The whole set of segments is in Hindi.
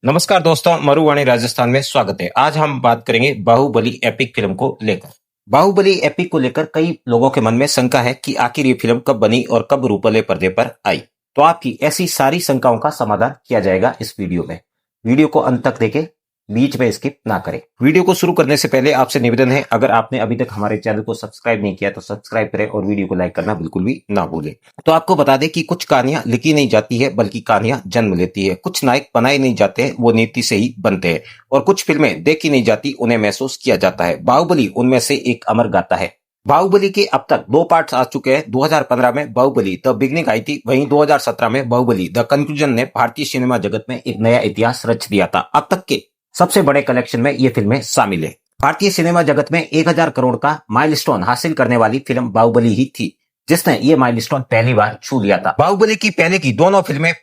नमस्कार दोस्तों, मरुवाणी राजस्थान में स्वागत है। आज हम बात करेंगे बाहुबली एपिक फिल्म को लेकर। बाहुबली एपिक को लेकर कई लोगों के मन में शंका है कि आखिर ये फिल्म कब बनी और कब रूपले पर्दे पर आई। तो आपकी ऐसी सारी शंकाओं का समाधान किया जाएगा इस वीडियो में। वीडियो को अंत तक देखें, बीच में स्किप ना करें। वीडियो को शुरू करने से पहले आपसे निवेदन है, अगर आपने अभी तक हमारे चैनल को सब्सक्राइब नहीं किया तो सब्सक्राइब करें और वीडियो को लाइक करना बिल्कुल भी ना भूलें। तो आपको बता दें कि कुछ कहानियां लिखी नहीं जाती है बल्कि कहानियां जन्म लेती है। कुछ नायक बनाए नहीं जाते हैं, वो नीति से ही बनते हैं। और कुछ फिल्में देखी नहीं जाती, उन्हें महसूस किया जाता है। बाहुबली उनमें से एक अमर गाथा है। बाहुबली के अब तक 2 पार्ट्स आ चुके हैं। 2015 में बाहुबली द बिगनिंग आई थी, वहीं 2017 में बाहुबली द कंक्लूजन ने भारतीय सिनेमा जगत में एक नया इतिहास रच दिया था। अब तक के सबसे बड़े कलेक्शन में ये फिल्में शामिल है। भारतीय सिनेमा जगत में 1000 करोड़ का माइलस्टोन हासिल करने वाली फिल्म बाहुबली ही थी, जिसने ये माइलस्टोन पहली बार छू लिया था। बाहुबली की पहले की दोनों फिल्में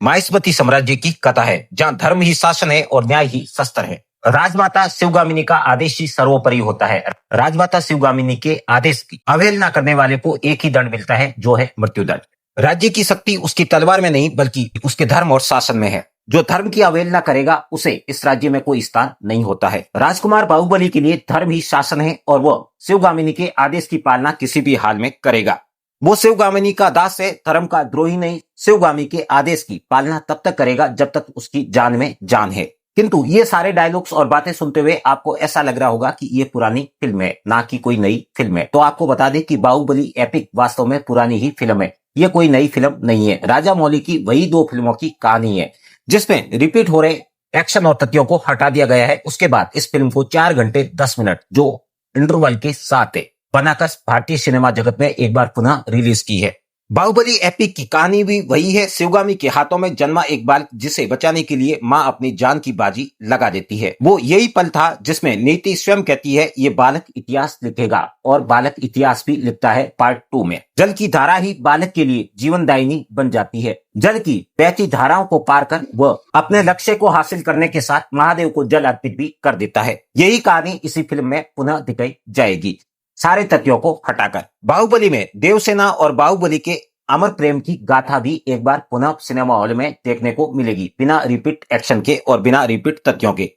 माहिष्मती साम्राज्य की कथा है, जहां धर्म ही शासन है और न्याय ही शस्त्र है। राजमाता शिवगामिनी का आदेश ही सर्वोपरि होता है। राजमाता शिवगामिनी के आदेश की अवहेलना करने वाले को एक ही दंड मिलता है, जो है मृत्युदंड। राज्य की शक्ति उसकी तलवार में नहीं बल्कि उसके धर्म और शासन में है। जो धर्म की अवहेलना करेगा उसे इस राज्य में कोई स्थान नहीं होता है। राजकुमार बाहुबली के लिए धर्म ही शासन है और वह शिवगामिनी के आदेश की पालना किसी भी हाल में करेगा। वो शिवगामिनी का दास है, धर्म का द्रोही नहीं। शिवगामी के आदेश की पालना तब तक करेगा जब तक उसकी जान में जान है। किंतु ये सारे डायलॉग्स और बातें सुनते हुए आपको ऐसा लग रहा होगा कि ये पुरानी फिल्म है, ना कि कोई नई फिल्म है। तो आपको बता दें कि बाहुबली एपिक वास्तव में पुरानी ही फिल्म है, ये कोई नई फिल्म नहीं है। राजा मौली की वही 2 फिल्मों की कहानी है, जिसमें रिपीट हो रहे एक्शन और तथ्यों को हटा दिया गया है। उसके बाद इस फिल्म को 4 घंटे 10 मिनट जो इंटरवल के साथ है बनाकर भारतीय सिनेमा जगत में एक बार पुनः रिलीज की है। बाहुबली एपिक की कहानी भी वही है। शिवगामी के हाथों में जन्मा एक बालक, जिसे बचाने के लिए मां अपनी जान की बाजी लगा देती है। वो यही पल था जिसमें नीति स्वयं कहती है, ये बालक इतिहास लिखेगा। और बालक इतिहास भी लिखता है पार्ट 2 में। जल की धारा ही बालक के लिए जीवनदायिनी बन जाती है। जल की बहती धाराओं को पार कर वह अपने लक्ष्य को हासिल करने के साथ महादेव को जल अर्पित भी कर देता है। यही कहानी इसी फिल्म में पुनः दिखाई जाएगी, सारे तथ्यों को हटाकर। बाहुबली में देवसेना और बाहुबली के अमर प्रेम की गाथा भी एक बार पुनः सिनेमा हॉल में देखने को मिलेगी, बिना रिपीट एक्शन के और बिना रिपीट तथ्यों के।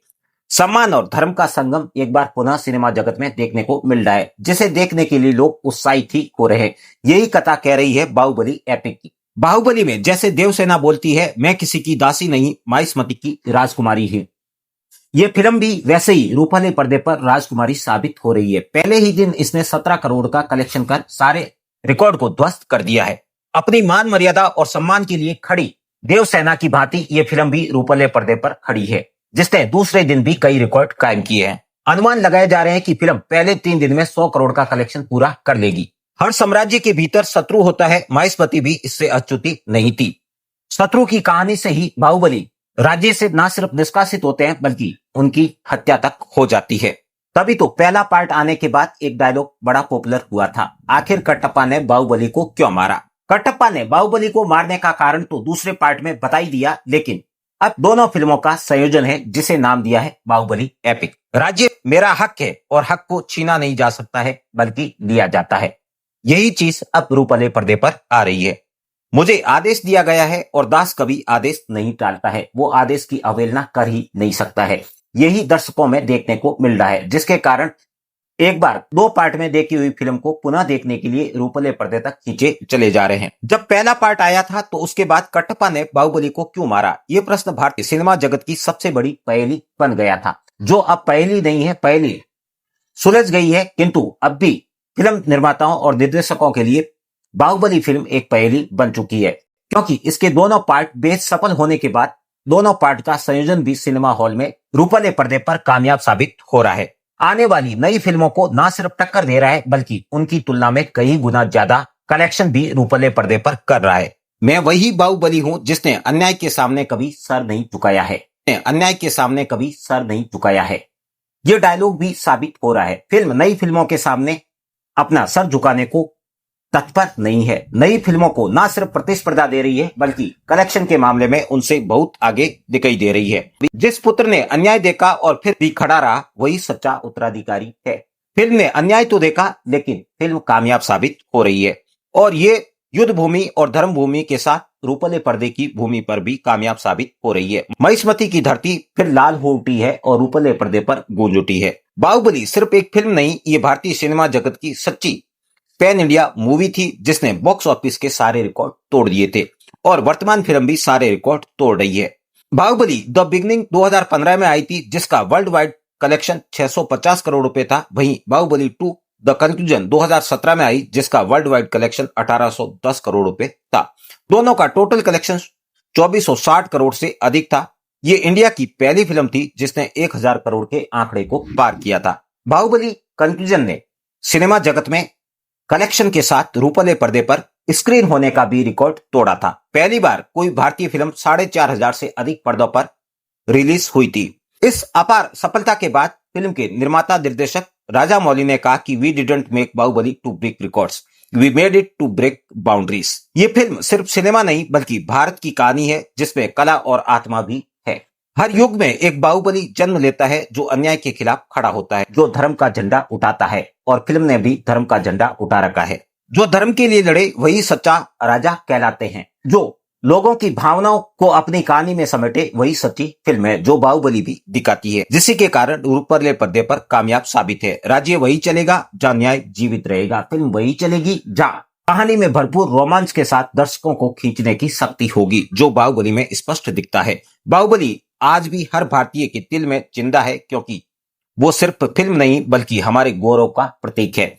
सम्मान और धर्म का संगम एक बार पुनः सिनेमा जगत में देखने को मिल रहा है, जिसे देखने के लिए लोग उत्साहित ही हो रहे हैं। यही कथा कह रही है बाहुबली एपिक की। बाहुबली में जैसे देवसेना बोलती है, मैं किसी की दासी नहीं, माहिष्मती की राजकुमारी ही। ये फिल्म भी वैसे ही रूपले पर्दे पर राजकुमारी साबित हो रही है। पहले ही दिन इसने 17 करोड़ का कलेक्शन कर सारे रिकॉर्ड को ध्वस्त कर दिया है। अपनी मान मर्यादा और सम्मान के लिए खड़ी देवसेना की भांति ये फिल्म भी रूपले पर्दे पर खड़ी है, जिसने दूसरे दिन भी कई रिकॉर्ड कायम किए हैं। अनुमान लगाए जा रहे हैं कि फिल्म पहले 3 दिन में 100 करोड़ का कलेक्शन पूरा कर लेगी। हर साम्राज्य के भीतर शत्रु होता है, माहिष्मती भी इससे अछूती नहीं थी। शत्रु की कहानी से ही बाहुबली राज्य से न सिर्फ निष्कासित होते हैं बल्कि उनकी हत्या तक हो जाती है। तभी तो पहला पार्ट आने के बाद एक डायलॉग बड़ा पॉपुलर हुआ था, आखिर कटप्पा ने बाहुबली को क्यों मारा। कटप्पा ने बाहुबली को मारने का कारण तो दूसरे पार्ट में बता ही दिया, लेकिन अब दोनों फिल्मों का संयोजन है, जिसे नाम दिया है बाहुबली एपिक। राज्य मेरा हक है और हक को छीना नहीं जा सकता है बल्कि लिया जाता है। यही चीज अब रूपले पर्दे पर आ रही है। मुझे आदेश दिया गया है और दास कभी आदेश नहीं टालता है, वो आदेश की अवहेलना कर ही नहीं सकता है। यही दर्शकों में देखने को मिल रहा है, जिसके कारण एक बार 2 पार्ट में देखी हुई फिल्म को पुनः देखने के लिए रूपले पर्दे तक खींचे चले जा रहे हैं। जब पहला पार्ट आया था तो उसके बाद कटप्पा ने बाहुबली को क्यों मारा, ये प्रश्न भारतीय सिनेमा जगत की सबसे बड़ी पहेली बन गया था, जो अब पहेली नहीं है, पहेली सुलझ गई है। किंतु अब भी फिल्म निर्माताओं और निर्देशकों के लिए बाहुबली फिल्म एक पहेली बन चुकी है, क्योंकि इसके दोनों पार्ट बेहद सफल होने के बाद दोनों पार्ट का संयोजन भी सिनेमा हॉल में रूपले पर्दे पर कामयाब साबित हो रहा है। आने वाली नई फिल्मों को न सिर्फ टक्कर दे रहा है बल्कि उनकी तुलना में कई गुना ज्यादा कलेक्शन भी रूपले पर्दे पर कर रहा है। मैं वही बाहुबली हूं जिसने अन्याय के सामने कभी सर नहीं झुकाया है, अन्याय के सामने कभी सर नहीं झुकाया है। ये डायलॉग भी साबित हो रहा है। फिल्म नई फिल्मों के सामने अपना सर झुकाने को तत्पर नहीं है। नई फिल्मों को न सिर्फ प्रतिस्पर्धा दे रही है बल्कि कलेक्शन के मामले में उनसे बहुत आगे दिखाई दे रही है। जिस पुत्र ने अन्याय देखा और फिर भी खड़ा रहा, वही सच्चा उत्तराधिकारी है। फिल्म ने अन्याय तो देखा, लेकिन फिल्म कामयाब साबित हो रही है और ये युद्ध भूमि और धर्म भूमि के साथ रूपले पर्दे की भूमि पर भी कामयाब साबित हो रही है। महिष्मती की धरती फिर लाल हो उठी है और रूपले पर्दे पर गूंज उठी है। बाहुबली सिर्फ एक फिल्म नहीं, ये भारतीय सिनेमा जगत की सच्ची पैन इंडिया मूवी थी जिसने बॉक्स ऑफिस के सारे रिकॉर्ड तोड़ दिए थे और वर्तमान फिल्म भी सारे रिकॉर्ड तोड़ रही है। बाहुबली द बिगनिंग 2015 में आई थी जिसका वर्ल्ड वाइड कलेक्शन 650 करोड़ रुपए था। वहीं बाहुबली 2 द कंक्लूजन 2017 में आई जिसका वर्ल्ड वाइड कलेक्शन 1810 करोड़ रुपए था। दोनों का टोटल कलेक्शन 2460 करोड़ से अधिक था। ये इंडिया की पहली फिल्म थी जिसने 1000 करोड़ के आंकड़े को पार किया था। बाहुबली कंक्लूजन ने सिनेमा जगत में कलेक्शन के साथ रूपले पर्दे पर स्क्रीन होने का भी रिकॉर्ड तोड़ा था। पहली बार कोई भारतीय फिल्म 4500 से अधिक पर्दों पर रिलीज हुई थी। इस अपार सफलता के बाद फिल्म के निर्माता निर्देशक राजा मौली ने कहा कि we didn't make Baahubali to break records, we made it to break boundaries. ये फिल्म सिर्फ सिनेमा नहीं बल्कि भारत की कहानी है जिसमें कला और आत्मा भी है। हर युग में एक बाहुबली जन्म लेता है जो अन्याय के खिलाफ खड़ा होता है, जो धर्म का झंडा उठाता है और फिल्म ने भी धर्म का झंडा उठा रखा है। जो धर्म के लिए लड़े वही सच्चा राजा कहलाते हैं। जो लोगों की भावनाओं को अपनी कहानी में समेटे वही सच्ची फिल्म है, जो बाहुबली भी दिखाती है, जिसी के कारण रूपले पर्दे पर कामयाब साबित है। राज्य वही चलेगा जहां न्याय जीवित रहेगा, फिल्म वही चलेगी जहां कहानी में भरपूर रोमांच के साथ दर्शकों को खींचने की शक्ति होगी, जो बाहुबली में स्पष्ट दिखता है। बाहुबली आज भी हर भारतीय के दिल में जिंदा है क्योंकि वो सिर्फ फिल्म नहीं बल्कि हमारे गौरव का प्रतीक है।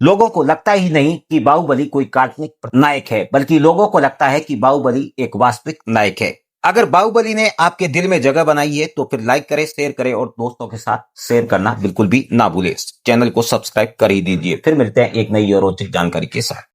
लोगों को लगता ही नहीं कि बाहुबली कोई काल्पनिक नायक है, बल्कि लोगों को लगता है कि बाहुबली एक वास्तविक नायक है। अगर बाहुबली ने आपके दिल में जगह बनाई है तो फिर लाइक करें, शेयर करें और दोस्तों के साथ शेयर करना बिल्कुल भी ना भूलें। चैनल को सब्सक्राइब कर ही दीजिए। फिर मिलते हैं एक नई और रोचक जानकारी के साथ।